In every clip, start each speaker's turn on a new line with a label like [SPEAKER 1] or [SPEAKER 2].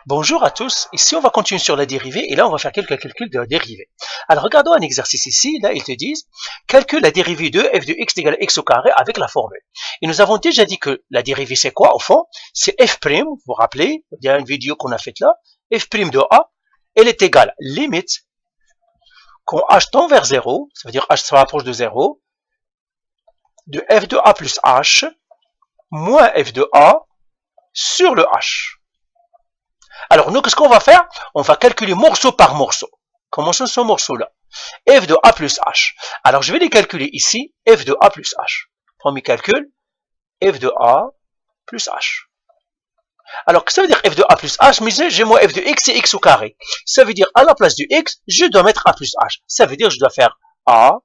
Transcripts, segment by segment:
[SPEAKER 1] Bonjour à tous, ici on va continuer sur la dérivée et là on va faire quelques calculs de la dérivée. Alors regardons un exercice ici, là ils te disent calcule la dérivée de f de x égale x au carré avec la formule. Et nous avons déjà dit que la dérivée c'est quoi au fond? C'est f', vous vous rappelez, il y a une vidéo qu'on a faite là, f' de a, elle est égale limite, quand h tend vers 0, ça veut dire h se rapproche de 0, de f de a plus h, moins f de a sur le h. Alors, nous, qu'est-ce qu'on va faire? On va calculer morceau par morceau. Commençons ce morceau-là. F de A plus H. Alors, je vais les calculer ici. F de A plus H. Premier calcul. F de A plus H. Alors, qu'est-ce que ça veut dire F de A plus H? Mais j'ai moi F de X et X au carré. Ça veut dire, à la place du X, je dois mettre A plus H. Ça veut dire, je dois faire A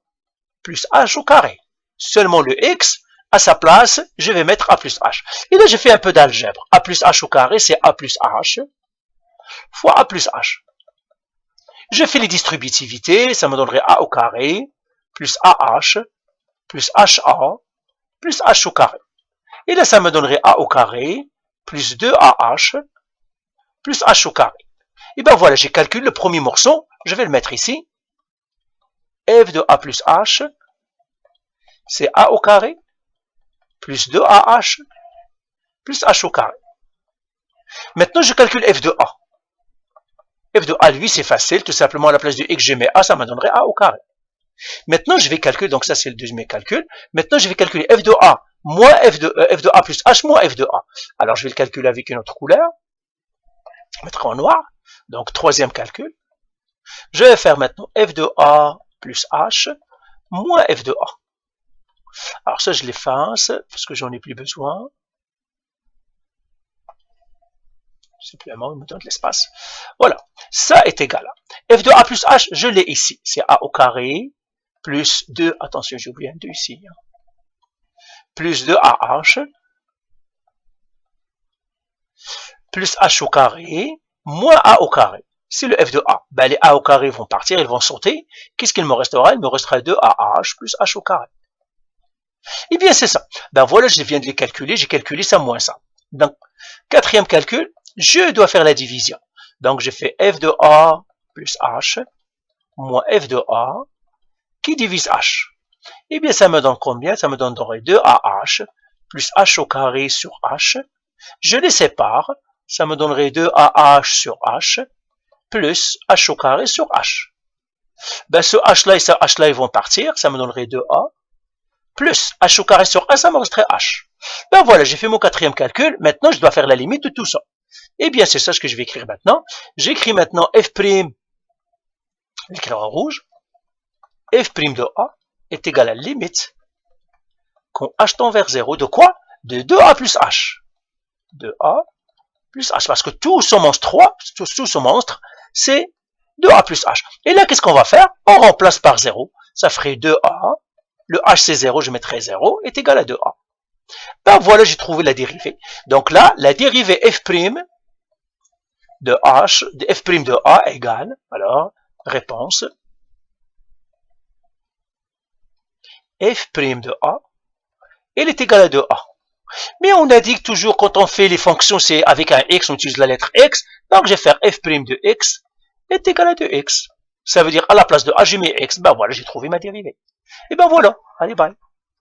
[SPEAKER 1] plus H au carré. Seulement le X, à sa place, je vais mettre A plus H. Et là, j'ai fait un peu d'algèbre. A plus H au carré, c'est A plus H fois A plus H. Je fais les distributivités, ça me donnerait A au carré, plus AH, plus HA, plus H au carré. Et là, ça me donnerait A au carré, plus 2AH, plus H au carré. Et bien voilà, j'ai calculé le premier morceau, je vais le mettre ici. F de A plus H, c'est A au carré, plus 2AH, plus H au carré. Maintenant, je calcule F de A. F de A, lui, c'est facile. Tout simplement, à la place de X, je mets A, ça me donnerait A au carré. Maintenant, je vais calculer, donc ça, c'est le deuxième calcul. Maintenant, je vais calculer F de A moins F de A plus H moins F de A. Alors, je vais le calculer avec une autre couleur. Mettre en noir. Donc, troisième calcul. Je vais faire maintenant F de A plus H moins F de A. Alors, ça, je l'efface parce que j'en ai plus besoin. Simplement, il me donne de l'espace. Voilà, ça est égal à f de a plus h, je l'ai ici. C'est a au carré plus 2, attention, j'ai oublié un 2 ici, plus 2ah plus h au carré moins a au carré. C'est le f de a. Ben, les a au carré vont partir, ils vont sauter. Qu'est-ce qu'il me restera? Il me restera 2ah plus h au carré. Eh bien, c'est ça. Ben voilà, je viens de les calculer. J'ai calculé ça moins ça. Donc, quatrième calcul, je dois faire la division. Donc, je fais f de a plus h moins f de a qui divise h. Eh bien, ça me donne combien? Ça me donnerait 2ah plus h au carré sur h. Je les sépare. Ça me donnerait 2ah sur h plus h au carré sur h. Ben, ce h-là et ce h-là, ils vont partir. Ça me donnerait 2a plus h au carré sur h, ça me resterait h. Ben voilà, j'ai fait mon quatrième calcul. Maintenant, je dois faire la limite de tout ça. Eh bien, c'est ça ce que je vais écrire maintenant. J'écris maintenant f', j'écris en rouge, f' de a est égal à la limite, quand h tend vers 0, de quoi? De 2a plus h. 2a plus h, parce que tout ce monstre 3, tout ce monstre, c'est 2a plus h. Et là, qu'est-ce qu'on va faire? On remplace par 0. Ça ferait 2a, le h c'est 0, je mettrai 0, est égal à 2a. Ben voilà, j'ai trouvé la dérivée. Donc là, la dérivée f' de h, de f' de a égale, alors, réponse, f' de a, elle est égale à 2a. Mais on a dit que toujours quand on fait les fonctions, c'est avec un x, on utilise la lettre x, donc je vais faire f' de x est égal à 2x. Ça veut dire à la place de a, je mets x, ben voilà, j'ai trouvé ma dérivée. Et ben voilà, allez bye.